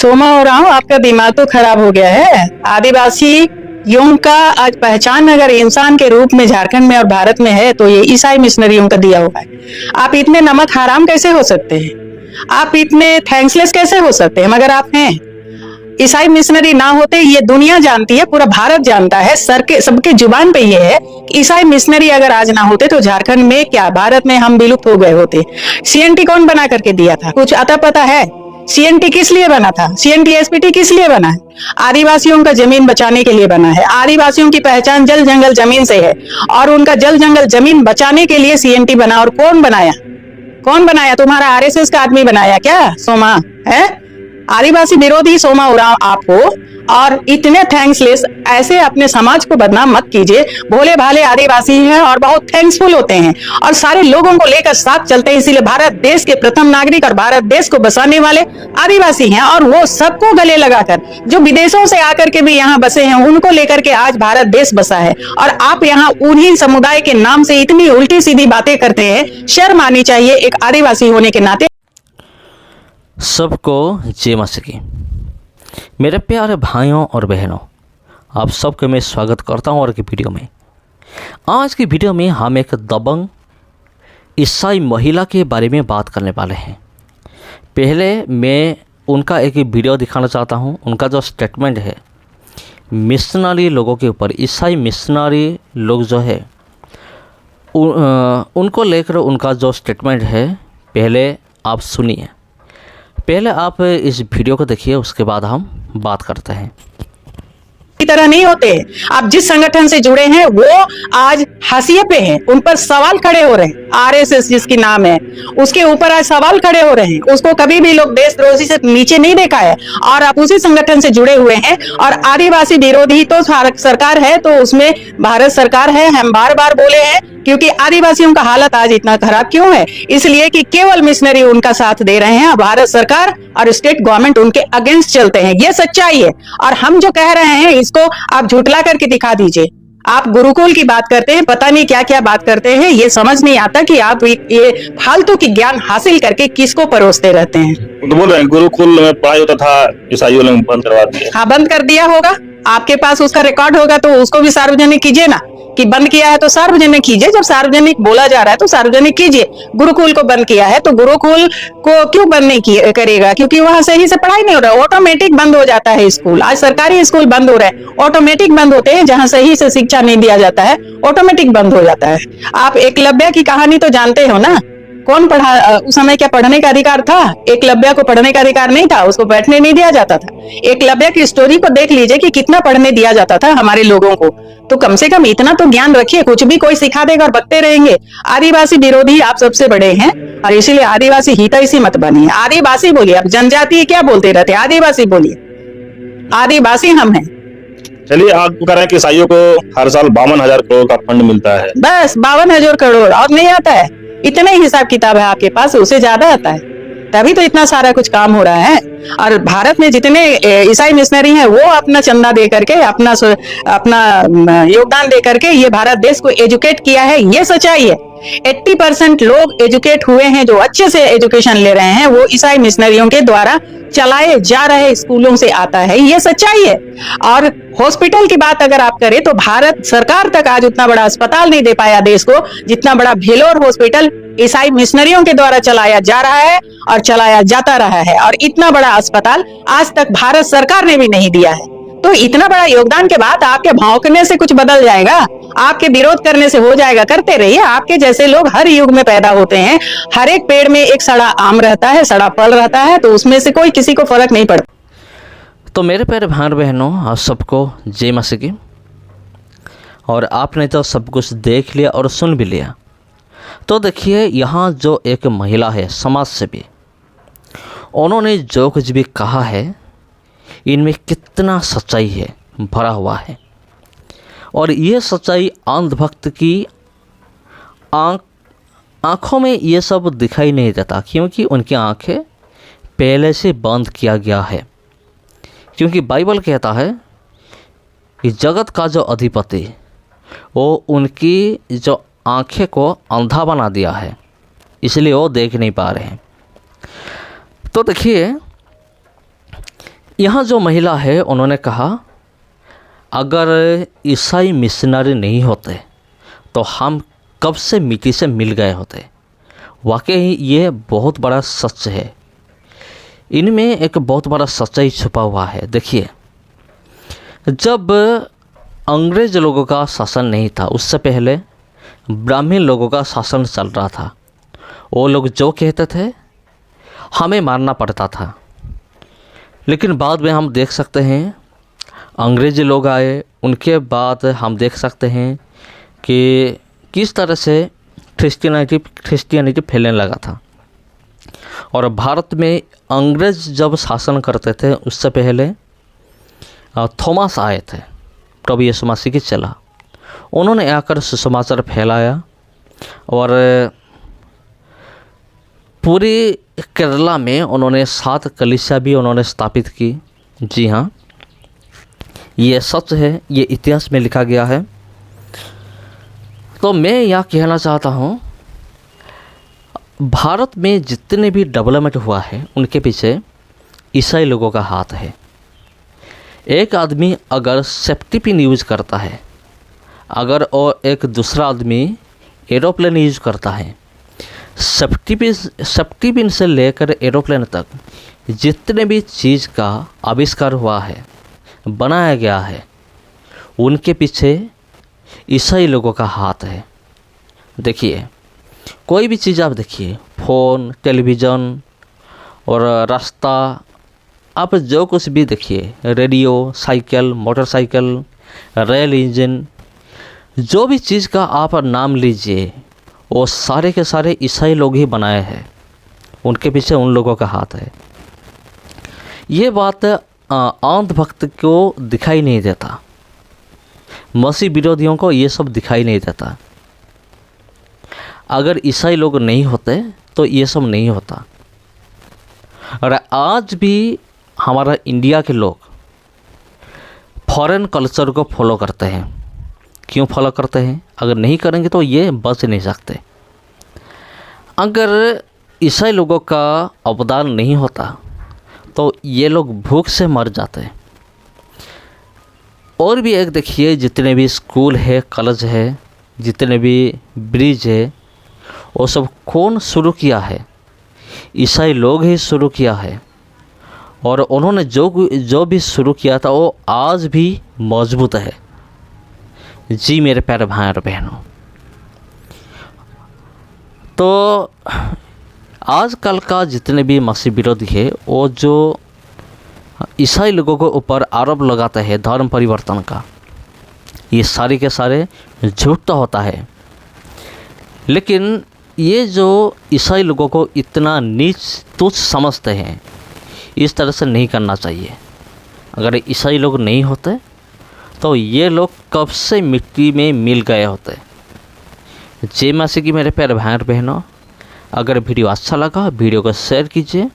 सोमा उरांव, आपका दिमाग तो खराब हो गया है। आदिवासियों का आज पहचान अगर इंसान के रूप में झारखंड में और भारत में है तो ये ईसाई मिशनरियों का दिया हुआ है। आप इतने नमक हराम कैसे हो सकते हैं? आप इतने थैंक्सलेस कैसे हो सकते हैं? मगर आप हैं। ईसाई मिशनरी ना होते, ये दुनिया जानती है, पूरा भारत जानता है, सबके जुबान पे ये है कि ईसाई मिशनरी अगर आज ना होते तो झारखंड में क्या भारत में हम विलुप्त हो गए होते। सीएनटी कौन बना करके दिया था? कुछ अता पता है? सीएनटी किस लिए बना था? सीएनटी एसपीटी किस लिए बना है? आदिवासियों का जमीन बचाने के लिए बना है। आदिवासियों की पहचान जल जंगल जमीन से है और उनका जल जंगल जमीन बचाने के लिए सीएनटी बना। और कौन बनाया? कौन बनाया? तुम्हारा आरएसएस का आदमी बनाया क्या? सोमा है आदिवासी विरोधी सोमा उरांव आप हो और इतने थैंक्सलेस। ऐसे अपने समाज को बदनाम मत कीजिए। भोले भाले आदिवासी हैं और बहुत थैंक्सफुल होते हैं और सारे लोगों को लेकर साथ चलते हैं। इसीलिए भारत देश के प्रथम नागरिक और भारत देश को बसाने वाले आदिवासी हैं और वो सबको गले लगाकर जो विदेशों से आकर के भी यहाँ बसे हैं उनको लेकर के आज भारत देश बसा है। और आप यहाँ उन्हीं समुदाय के नाम से इतनी उल्टी सीधी बातें करते हैं। शर्म आनी चाहिए एक आदिवासी होने के नाते। सबको जय मां की। मेरे प्यारे भाइयों और बहनों, आप सबको मैं स्वागत करता हूं और की वीडियो में। आज की वीडियो में हम एक दबंग ईसाई महिला के बारे में बात करने वाले हैं। पहले मैं उनका एक वीडियो दिखाना चाहता हूं। उनका जो स्टेटमेंट है मिशनरी लोगों के ऊपर, ईसाई मिशनरी लोग जो है उनको लेकर उनका जो स्टेटमेंट है, पहले आप सुनिए। पहले आप इस वीडियो को देखिए, उसके बाद हम बात करते हैं। की तरह नहीं होते। आप जिस संगठन से जुड़े हैं वो आज हाशिए पे हैं, उन पर सवाल खड़े हो रहे हैं। आरएसएस जिसकी नाम है उसके ऊपर आज सवाल खड़े हो रहे हैं। उसको कभी भी लोग देशद्रोही से नीचे नहीं देखा है और आप उसी संगठन से जुड़े हुए हैं। और आदिवासी विरोधी तो सरकार है, तो उसमें भारत सरकार है। हम बार बार बोले हैं क्योंकि आदिवासियों का हालत आज इतना खराब क्यों है? इसलिए कि केवल मिशनरी उनका साथ दे रहे हैं। भारत सरकार और स्टेट गवर्नमेंट उनके अगेंस्ट चलते हैं। ये सच्चाई है और हम जो कह रहे हैं इसको आप झुठला करके दिखा दीजिए। आप गुरुकुल की बात करते हैं, पता नहीं क्या क्या बात करते हैं। ये समझ नहीं आता कि आप ये फालतू की ज्ञान हासिल करके किसको परोसते रहते हैं। तो बोल रहे हैं गुरुकुल में पढ़ाई होता था, ईसाइयों ने बंद करवा दिया। हाँ, बंद कर दिया होगा। आपके पास उसका रिकॉर्ड होगा तो उसको भी सार्वजनिक कीजिए ना कि बंद किया है तो सार्वजनिक कीजिए। जब सार्वजनिक बोला जा रहा है तो सार्वजनिक कीजिए। गुरुकुल को बंद किया है तो गुरुकुल को क्यों बंद नहीं करेगा? क्योंकि वहां सही से पढ़ाई नहीं हो रहा है। ऑटोमेटिक बंद हो जाता है स्कूल। आज सरकारी स्कूल बंद हो रहे हैं, ऑटोमेटिक बंद होते हैं। जहां सही से शिक्षा नहीं दिया जाता है ऑटोमेटिक बंद हो जाता है। आप एकलव्य की कहानी तो जानते हो ना? कौन पढ़ा उस समय? क्या पढ़ने का अधिकार था? एकलव्य को पढ़ने का अधिकार नहीं था, उसको बैठने नहीं दिया जाता था। एकलव्य की स्टोरी को देख लीजिए कि कितना पढ़ने दिया जाता था हमारे लोगों को। तो कम से कम इतना तो ज्ञान रखिए। कुछ भी कोई सिखा देगा और बकते रहेंगे। आदिवासी विरोधी आप सबसे बड़े हैं और इसीलिए आदिवासी हितैषी मत बनिए। आदिवासी बोलिए। आप जनजाति क्या बोलते रहते? आदिवासी बोलिए। आदिवासी हम हैं। चलिए, आप कह रहे हैं कि ईसाइयों को हर साल 52,000 करोड़ का फंड मिलता है। बस 52,000 करोड़ और नहीं आता है? इतने हिसाब किताब है आपके पास, उससे ज्यादा आता है, तभी तो इतना सारा कुछ काम हो रहा है। और भारत में जितने ईसाई मिशनरी हैं वो अपना चंदा दे करके, अपना योगदान दे करके ये भारत देश को एजुकेट किया है। ये सच्चाई है। 80% लोग एजुकेट हुए हैं, जो अच्छे से एजुकेशन ले रहे हैं, वो ईसाई मिशनरियों के द्वारा चलाए जा रहे स्कूलों से आता है। ये सच्चाई है। और हॉस्पिटल की बात अगर आप करें तो भारत सरकार तक आज उतना बड़ा अस्पताल नहीं दे पाया देश को जितना बड़ा भेलोर हॉस्पिटल ईसाई मिशनरियों के द्वारा चलाया जा रहा है और चलाया जाता रहा है। और इतना बड़ा अस्पताल आज तक भारत सरकार ने भी नहीं दिया है। तो इतना बड़ा योगदान के बाद आपके भौंकने से कुछ बदल जाएगा? आपके विरोध करने से हो जाएगा? करते रहिए। आपके जैसे लोग हर युग में पैदा होते हैं। हर एक पेड़ में एक सड़ा आम रहता है, सड़ा फल रहता है, तो उसमें से कोई किसी को फर्क नहीं पड़ता। तो मेरे प्यारे भाई बहनों, आप सबको जय मां की। और आपने तो सब कुछ देख लिया और सुन भी लिया। तो देखिए, यहाँ जो एक महिला है समाज सेवी, उन्होंने जो कुछ भी कहा है इनमें कितना सच्चाई है भरा हुआ है। और ये सच्चाई अंधभक्त की आँखों में ये सब दिखाई नहीं देता, क्योंकि उनकी आँखें पहले से बंद किया गया है। क्योंकि बाइबल कहता है कि जगत का जो अधिपति वो उनकी जो आँखें को अंधा बना दिया है, इसलिए वो देख नहीं पा रहे हैं। तो देखिए, यहाँ जो महिला है उन्होंने कहा अगर ईसाई मिशनरी नहीं होते तो हम कब से मिट्टी से मिल गए होते। वाकई ये बहुत बड़ा सच है, इनमें एक बहुत बड़ा सच्चाई छुपा हुआ है। देखिए, जब अंग्रेज लोगों का शासन नहीं था, उससे पहले ब्राह्मण लोगों का शासन चल रहा था। वो लोग जो कहते थे हमें मानना पड़ता था। लेकिन बाद में हम देख सकते हैं अंग्रेज़ी लोग आए, उनके बाद हम देख सकते हैं कि किस तरह से क्रिश्चियनिटी फैलने लगा था। और भारत में अंग्रेज़ जब शासन करते थे उससे पहले थॉमस आए थे, प्रभु यीशु मसीह की चला। उन्होंने आकर सुसमाचार फैलाया और पूरी केरला में उन्होंने 7 कलीसिया भी उन्होंने स्थापित की। जी हाँ, ये सच है, ये इतिहास में लिखा गया है। तो मैं यह कहना चाहता हूँ, भारत में जितने भी डेवलपमेंट हुआ है उनके पीछे ईसाई लोगों का हाथ है। एक आदमी अगर सेफ्टी पिन यूज़ करता है, अगर और एक दूसरा आदमी एरोप्लेन यूज़ करता है, सेफ्टी पिन से लेकर एरोप्लेन तक जितने भी चीज़ का आविष्कार हुआ है, बनाया गया है, उनके पीछे ईसाई लोगों का हाथ है। देखिए, कोई भी चीज़ आप देखिए, फ़ोन, टेलीविज़न और रास्ता, आप जो कुछ भी देखिए, radio, cycle, motorcycle, rail engine, जो भी चीज़ का आप नाम लीजिए, वो सारे के सारे ईसाई लोग ही बनाए हैं। उनके पीछे उन लोगों का हाथ है। ये बात अंधभक्त को दिखाई नहीं देता, मसीह विरोधियों को ये सब दिखाई नहीं देता। अगर ईसाई लोग नहीं होते तो ये सब नहीं होता। और आज भी हमारा इंडिया के लोग फॉरेन कल्चर को फॉलो करते हैं। क्यों फॉलो करते हैं? अगर नहीं करेंगे तो ये बच नहीं सकते। अगर ईसाई लोगों का अवदान नहीं होता तो ये लोग भूख से मर जाते। और भी एक देखिए, जितने भी स्कूल है, कॉलेज है, जितने भी ब्रिज है, वो सब कौन शुरू किया है? ईसाई लोग ही शुरू किया है। और उन्होंने जो भी शुरू किया था वो आज भी मजबूत है। जी मेरे प्यारे भाई और बहनों, तो आजकल का जितने भी मसीह विरोधी है, वो जो ईसाई लोगों को ऊपर आरोप लगाते हैं धर्म परिवर्तन का, ये सारे के सारे झूठ तो होता है। लेकिन ये जो ईसाई लोगों को इतना नीच तुच्छ समझते हैं, इस तरह से नहीं करना चाहिए। अगर ईसाई लोग नहीं होते तो ये लोग कब से मिट्टी में मिल गए होते। जय मसीह की मेरे प्यारे भाई और बहनों, अगर वीडियो अच्छा लगा वीडियो को शेयर कीजिए,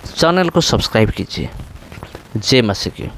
चैनल को सब्सक्राइब कीजिए। जय मसीह की।